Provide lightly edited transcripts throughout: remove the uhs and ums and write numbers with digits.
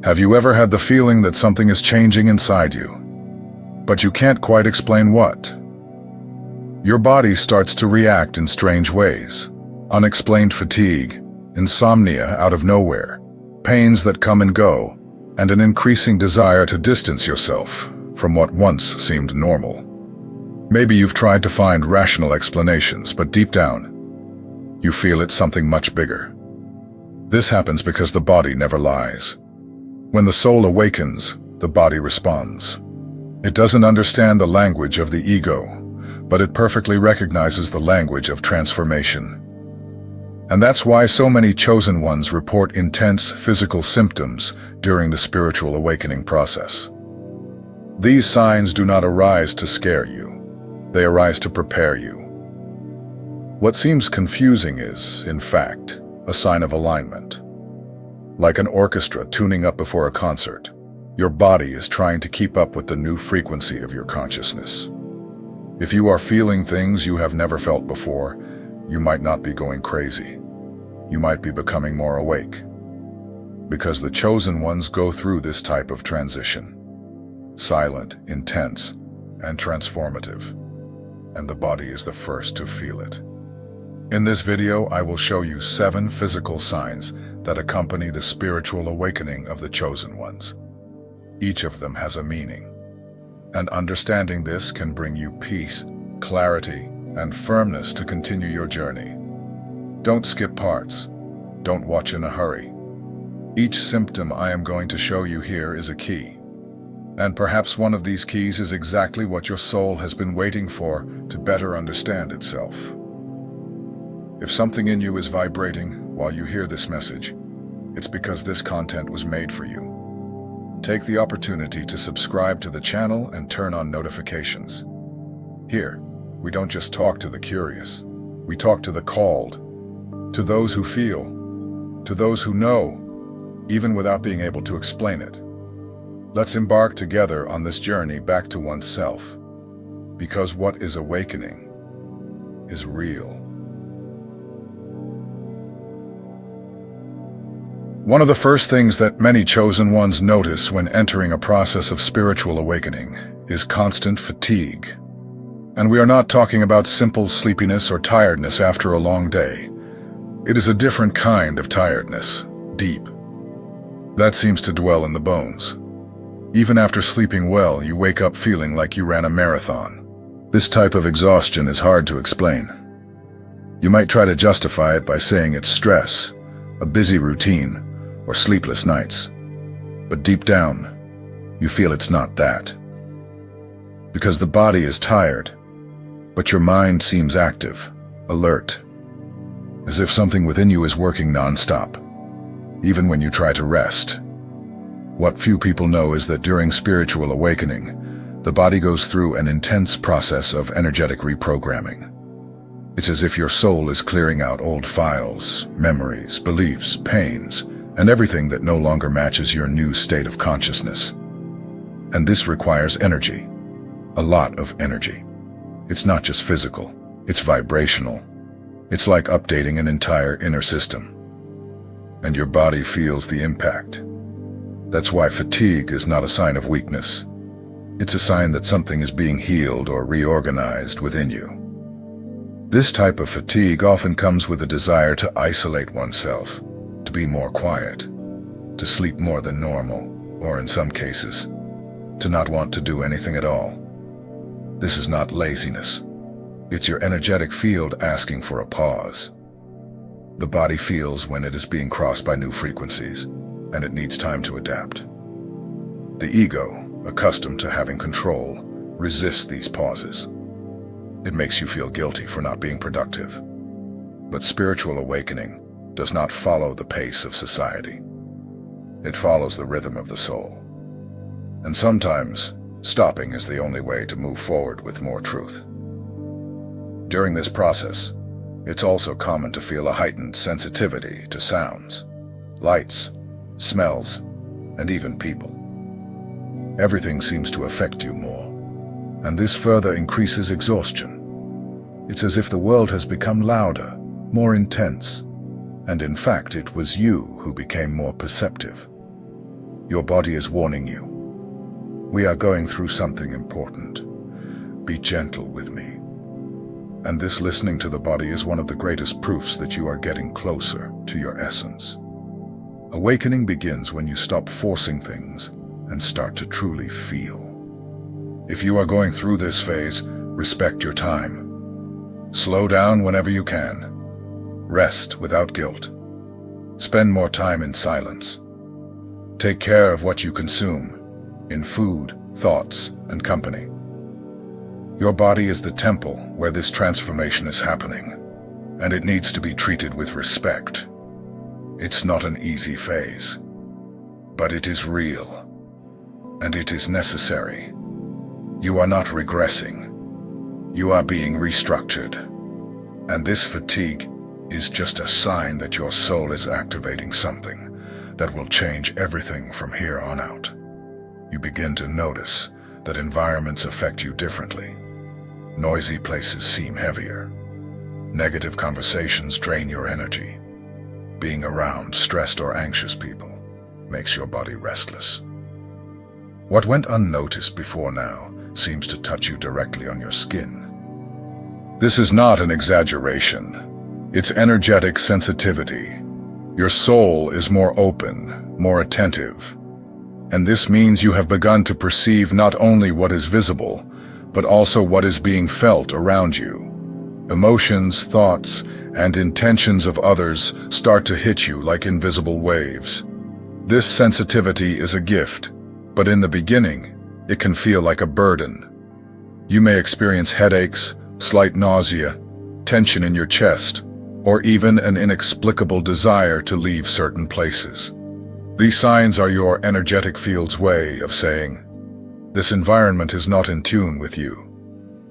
Have you ever had the feeling that something is changing inside you, but you can't quite explain what? Your body starts to react in strange ways. Unexplained fatigue, insomnia out of nowhere, pains that come and go, and an increasing desire to distance yourself from what once seemed normal. Maybe you've tried to find rational explanations, but deep down, you feel it's something much bigger. This happens because the body never lies. When the soul awakens, the body responds. It doesn't understand the language of the ego, but it perfectly recognizes the language of transformation. And that's why so many chosen ones report intense physical symptoms during the spiritual awakening process. These signs do not arise to scare you. They arise to prepare you. What seems confusing is, in fact, a sign of alignment. Like an orchestra tuning up before a concert, your body is trying to keep up with the new frequency of your consciousness. If you are feeling things you have never felt before, you might not be going crazy. You might be becoming more awake. Because the chosen ones go through this type of transition. Silent, intense, and transformative. And the body is the first to feel it. In this video, I will show you 7 physical signs that accompany the spiritual awakening of the chosen ones. Each of them has a meaning. And understanding this can bring you peace, clarity, and firmness to continue your journey. Don't skip parts. Don't watch in a hurry. Each symptom I am going to show you here is a key. And perhaps one of these keys is exactly what your soul has been waiting for to better understand itself. If something in you is vibrating while you hear this message, it's because this content was made for you. Take the opportunity to subscribe to the channel and turn on notifications. Here, we don't just talk to the curious. We talk to the called, to those who feel, to those who know, even without being able to explain it. Let's embark together on this journey back to oneself, because what is awakening is real. One of the first things that many chosen ones notice when entering a process of spiritual awakening is constant fatigue. And we are not talking about simple sleepiness or tiredness after a long day. It is a different kind of tiredness, deep. That seems to dwell in the bones. Even after sleeping well, you wake up feeling like you ran a marathon. This type of exhaustion is hard to explain. You might try to justify it by saying it's stress, a busy routine, or sleepless nights. But deep down, you feel it's not that. Because the body is tired, but your mind seems active, alert, as if something within you is working non-stop, even when you try to rest. What few people know is that during spiritual awakening, the body goes through an intense process of energetic reprogramming. It's as if your soul is clearing out old files, memories, beliefs, pains, and everything that no longer matches your new state of consciousness. And this requires energy, a lot of energy. It's not just physical, it's vibrational. It's like updating an entire inner system. And your body feels the impact. That's why fatigue is not a sign of weakness. It's a sign that something is being healed or reorganized within you. This type of fatigue often comes with a desire to isolate oneself, to be more quiet, to sleep more than normal, or in some cases, to not want to do anything at all. This is not laziness. It's your energetic field asking for a pause. The body feels when it is being crossed by new frequencies, and it needs time to adapt. The ego, accustomed to having control, resists these pauses. It makes you feel guilty for not being productive. But spiritual awakening does not follow the pace of society. It follows the rhythm of the soul. And sometimes, stopping is the only way to move forward with more truth. During this process, it's also common to feel a heightened sensitivity to sounds, lights, smells, and even people. Everything seems to affect you more, and this further increases exhaustion. It's as if the world has become louder, more intense, and in fact it was you who became more perceptive. Your body is warning you. We are going through something important. Be gentle with me. And this listening to the body is one of the greatest proofs that you are getting closer to your essence. Awakening begins when you stop forcing things and start to truly feel. If you are going through this phase, respect your time. Slow down whenever you can. Rest without guilt. Spend more time in silence. Take care of what you consume, in food, thoughts, and company. Your body is the temple where this transformation is happening, and it needs to be treated with respect. It's not an easy phase, but it is real, and it is necessary. You are not regressing. You are being restructured, and this fatigue is just a sign that your soul is activating something that will change everything from here on out. You begin to notice that environments affect you differently. Noisy places seem heavier. Negative conversations drain your energy. Being around stressed or anxious people makes your body restless. What went unnoticed before now seems to touch you directly on your skin. This is not an exaggeration. It's energetic sensitivity. Your soul is more open, more attentive. And this means you have begun to perceive not only what is visible, but also what is being felt around you. Emotions, thoughts, and intentions of others start to hit you like invisible waves. This sensitivity is a gift, but in the beginning, it can feel like a burden. You may experience headaches, slight nausea, tension in your chest, or even an inexplicable desire to leave certain places. These signs are your energetic field's way of saying, this environment is not in tune with you.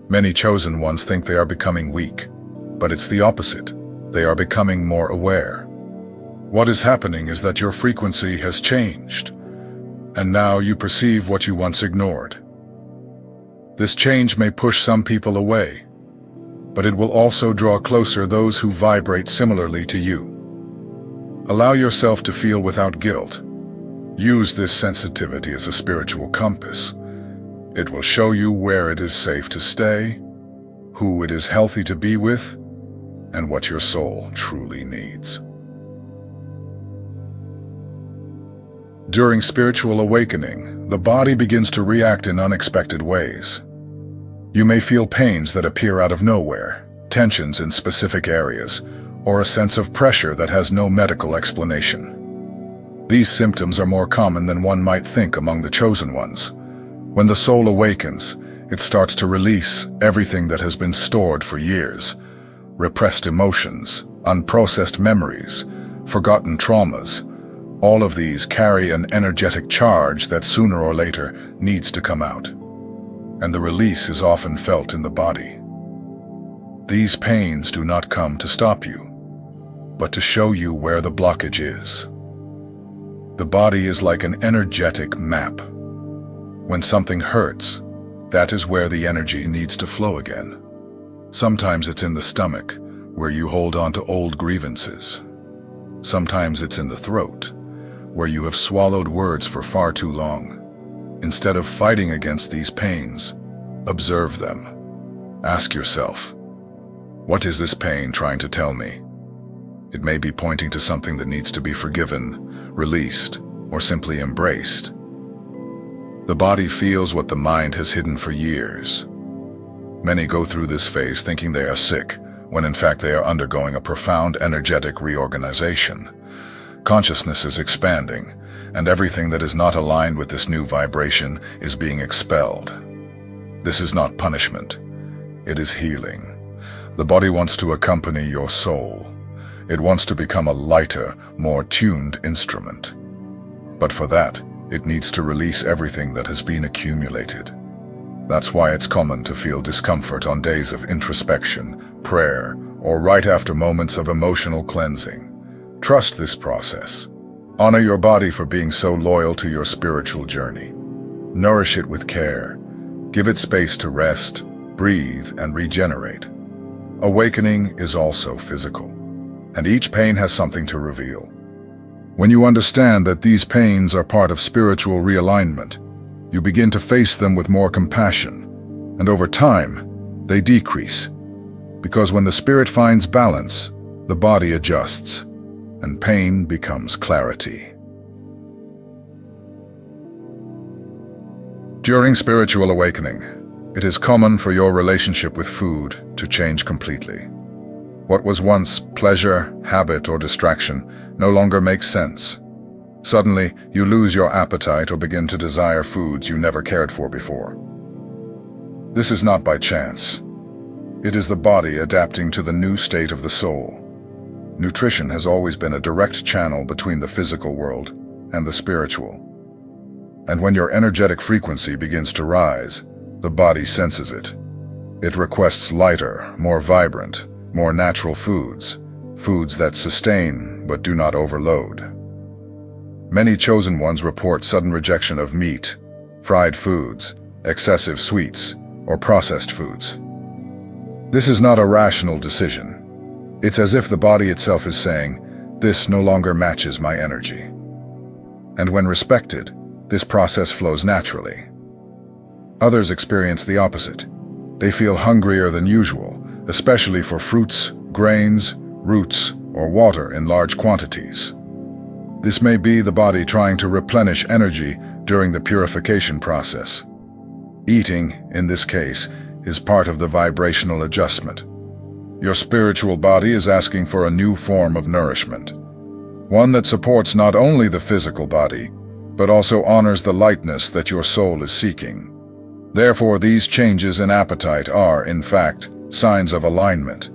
Many chosen ones think they are becoming weak, but it's the opposite. They are becoming more aware. What is happening is that your frequency has changed, and now you perceive what you once ignored. This change may push some people away, but it will also draw closer those who vibrate similarly to you. Allow yourself to feel without guilt. Use this sensitivity as a spiritual compass. It will show you where it is safe to stay, who it is healthy to be with, and what your soul truly needs. During spiritual awakening, the body begins to react in unexpected ways. You may feel pains that appear out of nowhere, tensions in specific areas, or a sense of pressure that has no medical explanation. These symptoms are more common than one might think among the chosen ones. When the soul awakens, it starts to release everything that has been stored for years. Repressed emotions, unprocessed memories, forgotten traumas. All of these carry an energetic charge that sooner or later needs to come out. And the release is often felt in the body. These pains do not come to stop you, but to show you where the blockage is. The body is like an energetic map. When something hurts, that is where the energy needs to flow again. Sometimes it's in the stomach, where you hold on to old grievances. Sometimes it's in the throat, where you have swallowed words for far too long. Instead of fighting against these pains, observe them. Ask yourself, what is this pain trying to tell me? It may be pointing to something that needs to be forgiven, released, or simply embraced. The body feels what the mind has hidden for years. Many go through this phase thinking they are sick, when in fact they are undergoing a profound energetic reorganization. Consciousness is expanding, and everything that is not aligned with this new vibration is being expelled. This is not punishment. It is healing. The body wants to accompany your soul. It wants to become a lighter, more tuned instrument. But for that, it needs to release everything that has been accumulated. That's why it's common to feel discomfort on days of introspection, prayer, or right after moments of emotional cleansing. Trust this process. Honor your body for being so loyal to your spiritual journey. Nourish it with care. Give it space to rest, breathe, and regenerate. Awakening is also physical, and each pain has something to reveal. When you understand that these pains are part of spiritual realignment, you begin to face them with more compassion, and over time, they decrease. Because when the spirit finds balance, the body adjusts, and pain becomes clarity. During spiritual awakening, it is common for your relationship with food to change completely. What was once pleasure, habit, or distraction no longer makes sense. Suddenly, you lose your appetite or begin to desire foods you never cared for before. This is not by chance. It is the body adapting to the new state of the soul. Nutrition has always been a direct channel between the physical world and the spiritual. And when your energetic frequency begins to rise, the body senses it. It requests lighter, more vibrant, more natural foods, foods that sustain but do not overload. Many chosen ones report sudden rejection of meat, fried foods, excessive sweets, or processed foods. This is not a rational decision. It's as if the body itself is saying, "This no longer matches my energy." And when respected, this process flows naturally. Others experience the opposite. They feel hungrier than usual, especially for fruits, grains, roots, or water in large quantities. This may be the body trying to replenish energy during the purification process. Eating, in this case, is part of the vibrational adjustment. Your spiritual body is asking for a new form of nourishment, one that supports not only the physical body, but also honors the lightness that your soul is seeking. Therefore, these changes in appetite are, in fact, signs of alignment.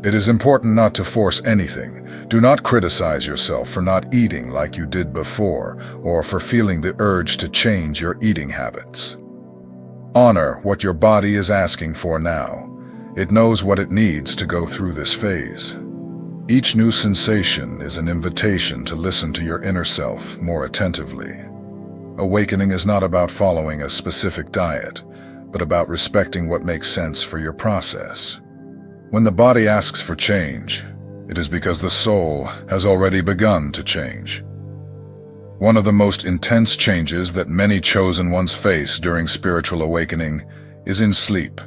It is important not to force anything. Do not criticize yourself for not eating like you did before, or for feeling the urge to change your eating habits. Honor what your body is asking for now. It knows what it needs to go through this phase. Each new sensation is an invitation to listen to your inner self more attentively. Awakening is not about following a specific diet, but about respecting what makes sense for your process. When the body asks for change, it is because the soul has already begun to change. One of the most intense changes that many chosen ones face during spiritual awakening is in sleep.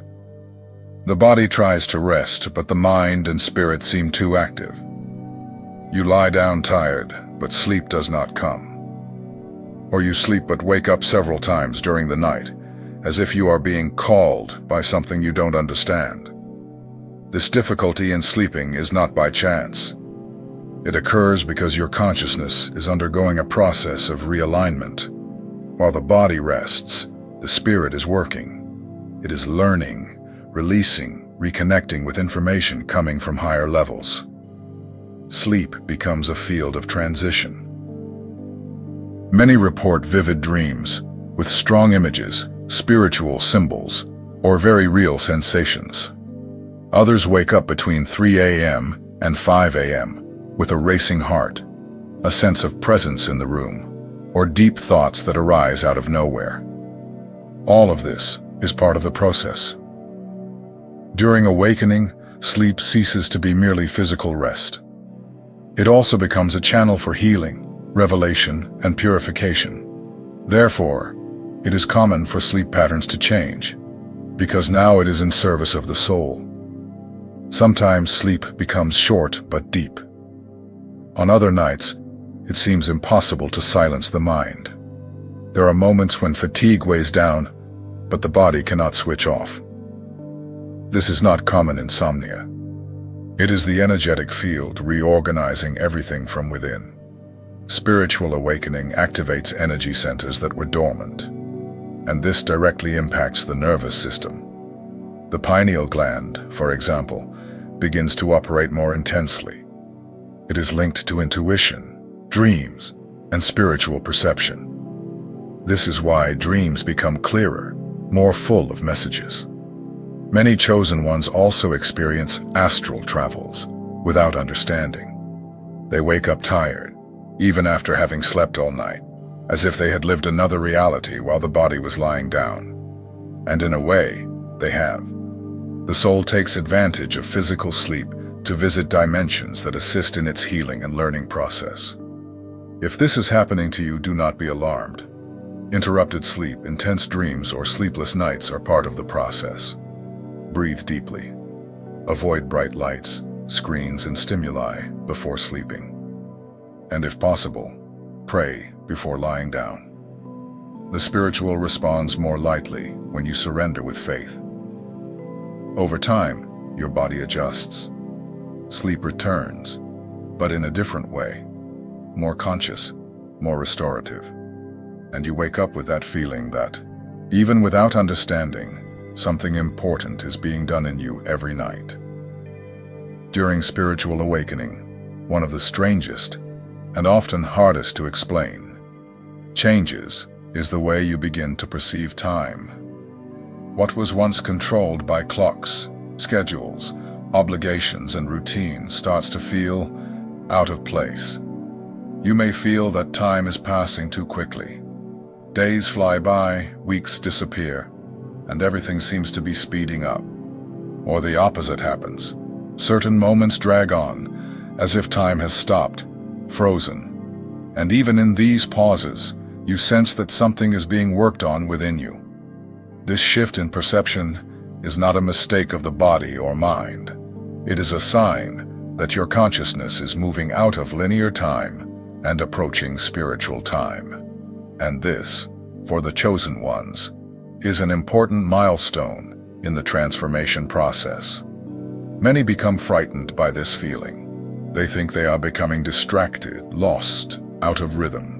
The body tries to rest, but the mind and spirit seem too active. You lie down tired, but sleep does not come. Or you sleep but wake up several times during the night, as if you are being called by something you don't understand. This difficulty in sleeping is not by chance. It occurs because your consciousness is undergoing a process of realignment. While the body rests, the spirit is working. It is learning, releasing, reconnecting with information coming from higher levels. Sleep becomes a field of transition. Many report vivid dreams with strong images, spiritual symbols, or very real sensations. Others wake up between 3 a.m. and 5 a.m. with a racing heart, a sense of presence in the room, or deep thoughts that arise out of nowhere. All of this is part of the process. During awakening, sleep ceases to be merely physical rest. It also becomes a channel for healing, revelation, and purification. Therefore, it is common for sleep patterns to change, because now it is in service of the soul. Sometimes sleep becomes short but deep. On other nights, it seems impossible to silence the mind. There are moments when fatigue weighs down, but the body cannot switch off. This is not common insomnia. It is the energetic field reorganizing everything from within. Spiritual awakening activates energy centers that were dormant, and this directly impacts the nervous system. The pineal gland, for example, begins to operate more intensely. It is linked to intuition, dreams, and spiritual perception. This is why dreams become clearer, more full of messages. Many chosen ones also experience astral travels without understanding. They wake up tired, even after having slept all night, as if they had lived another reality while the body was lying down. And in a way, they have. The soul takes advantage of physical sleep to visit dimensions that assist in its healing and learning process. If this is happening to you, do not be alarmed. Interrupted sleep, intense dreams, or sleepless nights are part of the process. Breathe deeply. Avoid bright lights, screens, and stimuli before sleeping. And if possible, pray before lying down. The spiritual responds more lightly when you surrender with faith. Over time, your body adjusts. Sleep returns, but in a different way, more conscious, more restorative. And you wake up with that feeling that, even without understanding, something important is being done in you every night. During spiritual awakening, one of the strangest and often hardest to explain changes is the way you begin to perceive time. What was once controlled by clocks, schedules, obligations, and routine starts to feel out of place. You may feel that time is passing too quickly. Days fly by, weeks disappear, and everything seems to be speeding up. Or the opposite happens. Certain moments drag on, as if time has stopped, frozen. And even in these pauses, you sense that something is being worked on within you. This shift in perception is not a mistake of the body or mind. It is a sign that your consciousness is moving out of linear time and approaching spiritual time. And this, for the chosen ones, is an important milestone in the transformation process. Many become frightened by this feeling. They think they are becoming distracted, lost, out of rhythm.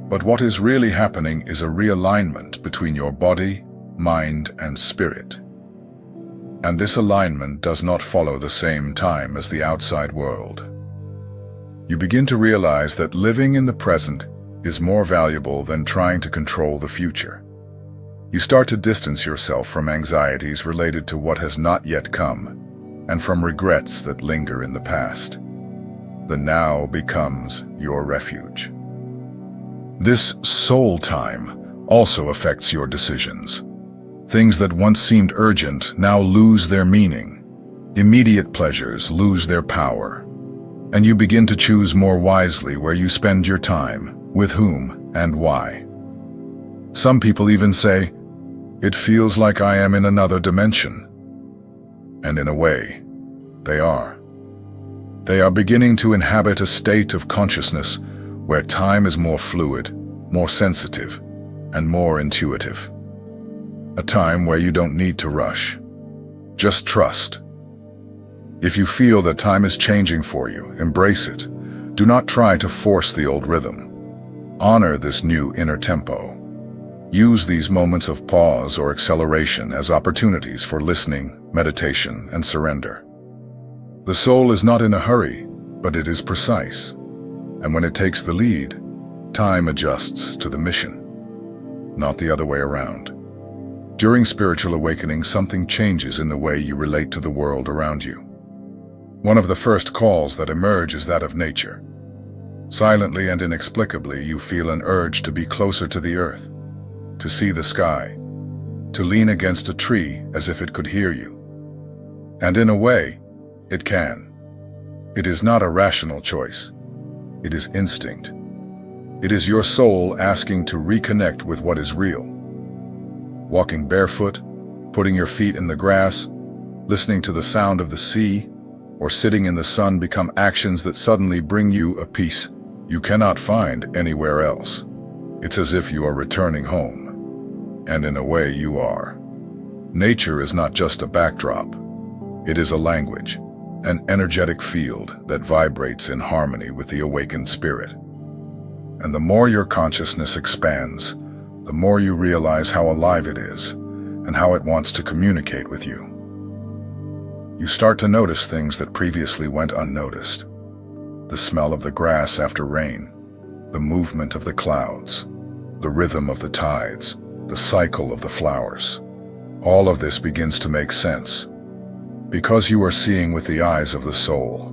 But what is really happening is a realignment between your body, mind, and spirit. And this alignment does not follow the same time as the outside world. You begin to realize that living in the present is more valuable than trying to control the future. You start to distance yourself from anxieties related to what has not yet come, and from regrets that linger in the past. The now becomes your refuge. This soul time also affects your decisions. Things that once seemed urgent now lose their meaning. Immediate pleasures lose their power. And you begin to choose more wisely where you spend your time, with whom, and why. Some people even say, "It feels like I am in another dimension." And in a way, they are. They are beginning to inhabit a state of consciousness where time is more fluid, more sensitive, and more intuitive. A time where you don't need to rush. Just trust. If you feel that time is changing for you, embrace it. Do not try to force the old rhythm. Honor this new inner tempo. Use these moments of pause or acceleration as opportunities for listening, meditation, and surrender. The soul is not in a hurry, but it is precise. And when it takes the lead, time adjusts to the mission, not the other way around. During spiritual awakening, something changes in the way you relate to the world around you. One of the first calls that emerge is that of nature. Silently and inexplicably, you feel an urge to be closer to the earth, to see the sky, to lean against a tree as if it could hear you. And in a way, it can. It is not a rational choice. It is instinct. It is your soul asking to reconnect with what is real. Walking barefoot, putting your feet in the grass, listening to the sound of the sea, or sitting in the sun become actions that suddenly bring you a peace you cannot find anywhere else. It's as if you are returning home. And in a way, you are. Nature is not just a backdrop. It is a language, an energetic field that vibrates in harmony with the awakened spirit. And the more your consciousness expands, the more you realize how alive it is and how it wants to communicate with you. You start to notice things that previously went unnoticed. The smell of the grass after rain, the movement of the clouds, the rhythm of the tides, the cycle of the flowers. All of this begins to make sense, because you are seeing with the eyes of the soul.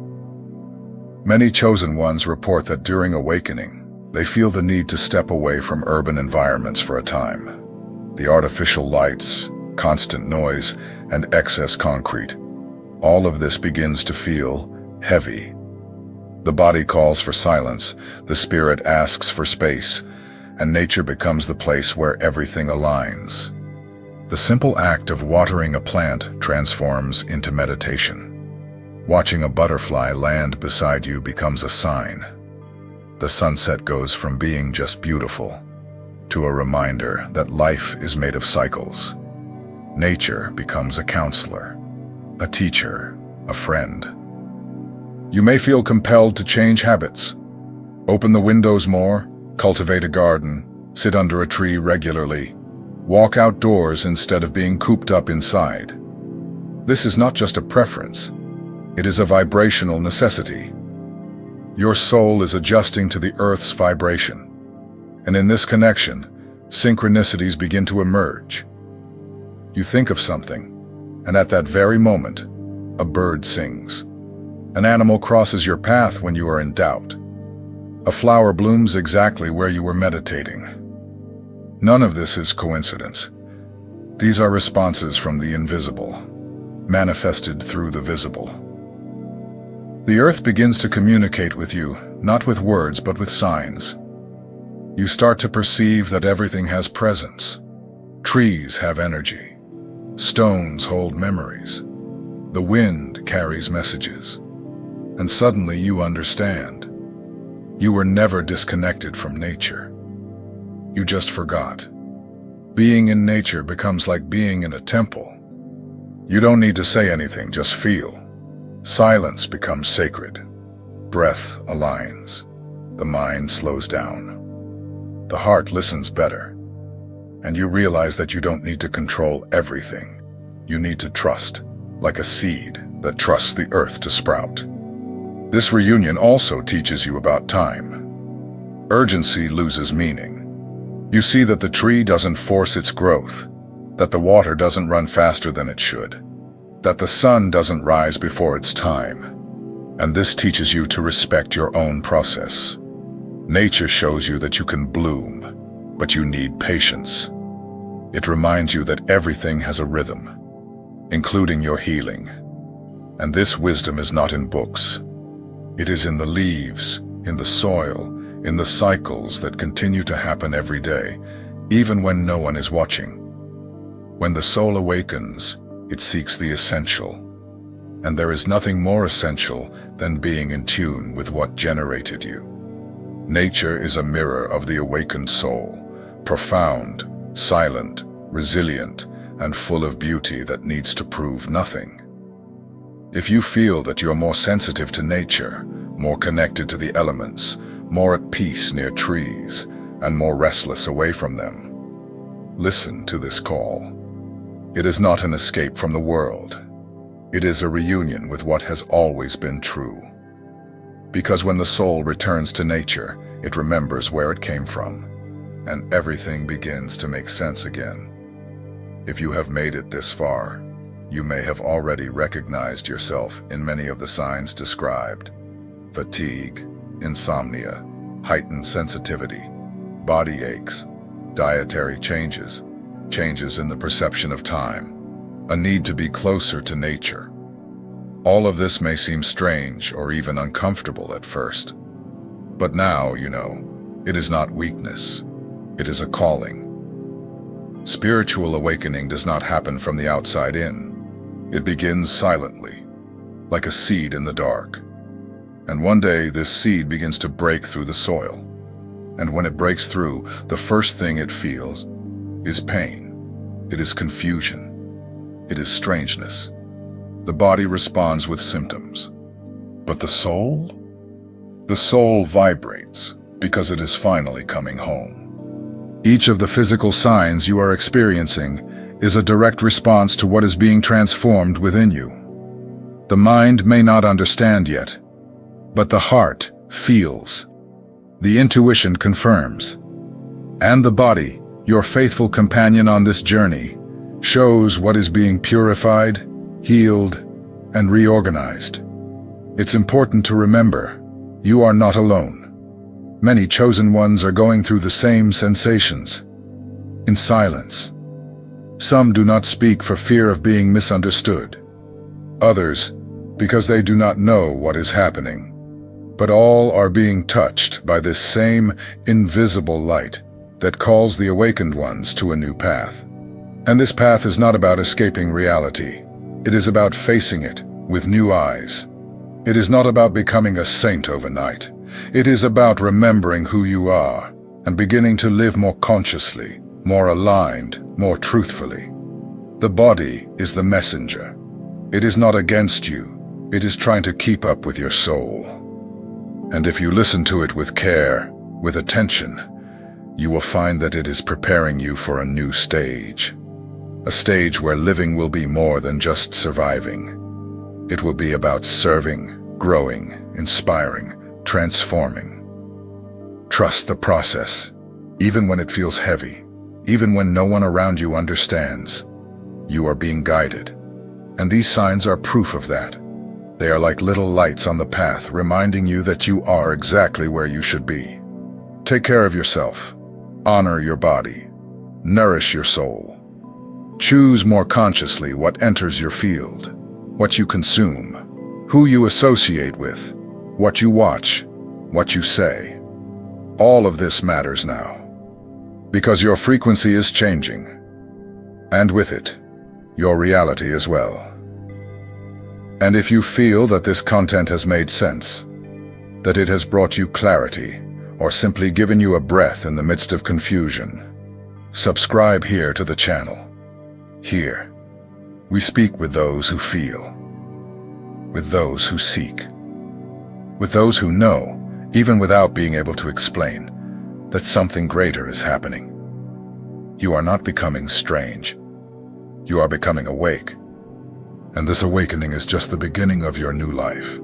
Many chosen ones report that during awakening, they feel the need to step away from urban environments for a time. The artificial lights, constant noise, and excess concrete. All of this begins to feel heavy. The body calls for silence, the spirit asks for space, and nature becomes the place where everything aligns. The simple act of watering a plant transforms into meditation. Watching a butterfly land beside you becomes a sign. The sunset goes from being just beautiful to a reminder that life is made of cycles. Nature becomes a counselor, a teacher, a friend. You may feel compelled to change habits. Open the windows more, cultivate a garden, sit under a tree regularly, walk outdoors instead of being cooped up inside. This is not just a preference. It is a vibrational necessity. Your soul is adjusting to the Earth's vibration. And in this connection, synchronicities begin to emerge. You think of something, and at that very moment, a bird sings. An animal crosses your path when you are in doubt. A flower blooms exactly where you were meditating. None of this is coincidence. These are responses from the invisible, manifested through the visible. The earth begins to communicate with you, not with words but with signs. You start to perceive that everything has presence. Trees have energy. Stones hold memories. The wind carries messages. And suddenly you understand. You were never disconnected from nature. You just forgot. Being in nature becomes like being in a temple. You don't need to say anything, just feel. Silence becomes sacred. Breath aligns. The mind slows down. The heart listens better. And you realize that you don't need to control everything. You need to trust, like a seed that trusts the earth to sprout. This reunion also teaches you about time. Urgency loses meaning. You see that the tree doesn't force its growth, that the water doesn't run faster than it should, that the sun doesn't rise before its time. And this teaches you to respect your own process. Nature shows you that you can bloom, but you need patience. It reminds you that everything has a rhythm, including your healing. And this wisdom is not in books. It is in the leaves, in the soil, in the cycles that continue to happen every day, even when no one is watching. When the soul awakens, it seeks the essential. And there is nothing more essential than being in tune with what generated you. Nature is a mirror of the awakened soul, profound, silent, resilient, and full of beauty that needs to prove nothing. If you feel that you're more sensitive to nature, more connected to the elements, more at peace near trees, and more restless away from them, listen to this call. It is not an escape from the world. It is a reunion with what has always been true. Because when the soul returns to nature, it remembers where it came from, and everything begins to make sense again. If you have made it this far, you may have already recognized yourself in many of the signs described: fatigue, insomnia, heightened sensitivity, body aches, dietary changes, changes in the perception of time, a need to be closer to nature. All of this may seem strange or even uncomfortable at first. But now, you know, it is not weakness. It is a calling. Spiritual awakening does not happen from the outside in. It begins silently, like a seed in the dark. And one day, this seed begins to break through the soil. And when it breaks through, the first thing it feels is pain. It is confusion. It is strangeness. The body responds with symptoms. But the soul? The soul vibrates because it is finally coming home. Each of the physical signs you are experiencing is a direct response to what is being transformed within you. The mind may not understand yet, but the heart feels. The intuition confirms. And the body, your faithful companion on this journey, shows what is being purified, healed, and reorganized. It's important to remember, you are not alone. Many chosen ones are going through the same sensations, in silence. Some do not speak for fear of being misunderstood. Others, because they do not know what is happening. but all are being touched by this same invisible light that calls the awakened ones to a new path. And this path is not about escaping reality. It is about facing it with new eyes. It is not about becoming a saint overnight. It is about remembering who you are and beginning to live more consciously, more aligned, more truthfully. The body is the messenger. It is not against you. It is trying to keep up with your soul. And if you listen to it with care, with attention, you will find that it is preparing you for a new stage. A stage where living will be more than just surviving. It will be about serving, growing, inspiring, transforming. Trust the process, even when it feels heavy, even when no one around you understands. You are being guided, and these signs are proof of that. They are like little lights on the path, reminding you that you are exactly where you should be. Take care of yourself. Honor your body. Nourish your soul. Choose more consciously what enters your field, what you consume, who you associate with, what you watch, what you say. All of this matters now, because your frequency is changing, and with it, your reality as well. And if you feel that this content has made sense, that it has brought you clarity, or simply given you a breath in the midst of confusion, subscribe here to the channel. Here, we speak with those who feel, with those who seek, with those who know, even without being able to explain, that something greater is happening. You are not becoming strange. You are becoming awake. And this awakening is just the beginning of your new life.